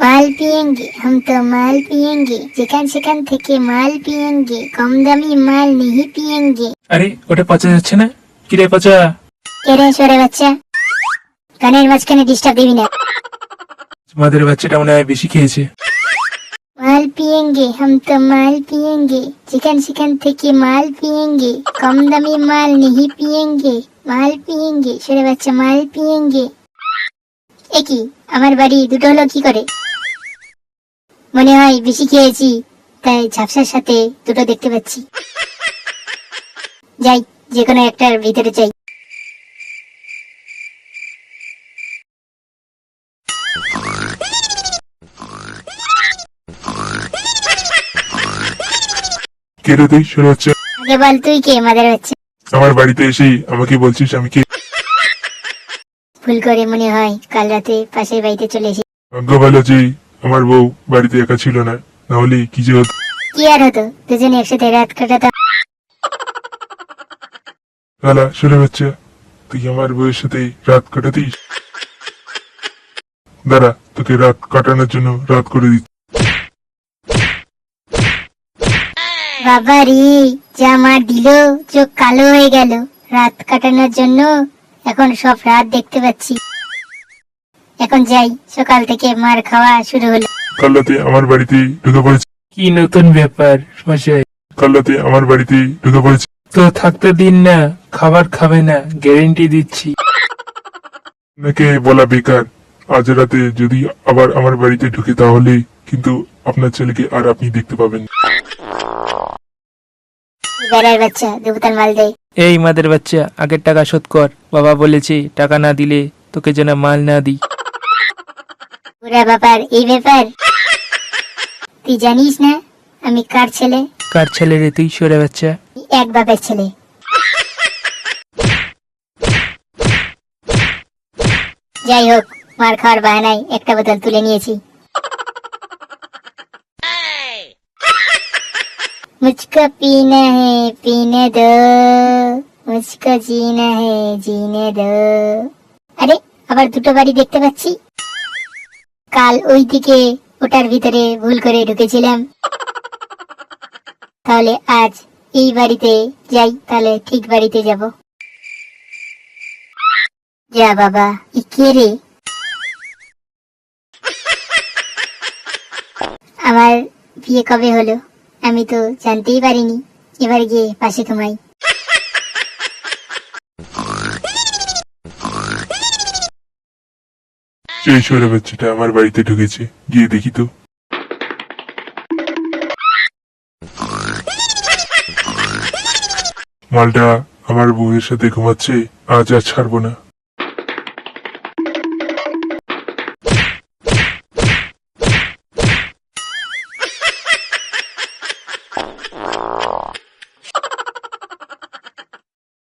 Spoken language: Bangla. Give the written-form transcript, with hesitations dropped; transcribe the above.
মাল পিয়েঙ্গে হাম তো মাল পিয়েঙ্গে, যেখান সেখান থেকে মাল পিয়েঙ্গে, কম দামি মাল नहीं পিয়েঙ্গে। আরে ওটা পচা যাচ্ছে না, কিরে পচা? এরে সরে বাচ্চা, কানের মাঝখানে ডিস্টার্ব দিবি না। তোমাদের বাচ্চাটা মনে হয় বেশি খেয়েছে। মাল পিয়েঙ্গে হাম তো মাল পিয়েঙ্গে, যেখান সেখান থেকে মাল পিয়েঙ্গে, কম দামি মাল नहीं পিয়েঙ্গে, মাল পিয়েঙ্গে সরে বাচ্চা, মাল পিয়েঙ্গে। একই আমার বাড়ি দুটো হলো কি করে? মনে হয় বেশি খেয়েছি, তাই ঝাপসার সাথে দুটো দেখতে পাচ্ছি। যাই, যে কোনো একটার ভিতরে চাই। কে রে তুই শুনে হচ্ছে? আগে বল তুই কে মাদার বাচ্চা? আমার বাড়িতে এসেই আমাকে বলছিস আমি কে? ভুল করে মনে হয় কাল রাতে পাশের বাড়িতে চলে এসে। ভাগ্য ভালো যে আমার বউ বাড়িতে একা ছিল না, নাহলে কি যে হতো। কি আর হতো, দুজনে একসাথে রাত কাটাতাম। লালা শুনে হচ্ছে, তুই আমার বউয়ের সাথে রাত কাটাতিস? দাঁড়া, তোকে রাত কাটানোর জন্য রাত করে দিচ্ছি। বাবা রে, যা মার দিল, চোখ কালো হয়ে গেল। রাত কাটানোর জন্য এখন সব রাত দেখতে পাচ্ছি। এখন যাই, সকাল থেকে মার খাওয়া শুরু হলো। কাল রাতে আমার বাড়িতে ঢুকে পড়েছে। কি নতুন ব্যাপার মশাই? কাল রাতে আমার বাড়িতে ঢুকে পড়েছে। তো থাকতে দিন না, খাবার খাবে না, গ্যারেন্টি দিচ্ছি। নাকি বলা বেকার, আজ রাতে যদি আবার আমার বাড়িতে ঢুকে তাহলে কিন্তু আপনার ছেলেকে আর আপনি দেখতে পাবেন না। বেড়ার বাচ্চা, দু বোতল মাল দে। এই মাদের বাচ্চা, আগের টাকা শোধ কর। বাবা বলেছে টাকা না দিলে তোকে যেন মাল না দিই। পুরা ব্যাপার এই ব্যাপার, তুই জানিস না আমি কার ছেলে? কার ছেলে রে তুই সরে বাচ্চা? এক বাপের ছেলে। যাই হোক, মার খাওয়ার বাহানায় একটা বোতল তুলে নিয়েছি। मुझको पीना है पीने दो, मुझको जीना है जीने दो। আরে আবার দুটো বাড়ি দেখতে পাচ্ছি। কাল ওই দিকে ওটার ভিতরে ভুল করে ঢুকেছিলাম, তাহলে আজ এই বাড়িতে যাই, তাহলে ঠিক বাড়িতে যাব। যা বাবা, ই কে রে? আমার বিয়ে কবে হলো আমি তো জানতেই পারিনি। এবার গিয়ে পাশে ঘুমাই। সেই সরে বাচ্চাটা আমার বাড়িতে ঢুকেছে, গিয়ে দেখি তো। মালটা আমার বউয়ের সাথে ঘুমাচ্ছে, আজ আর ছাড়বো না।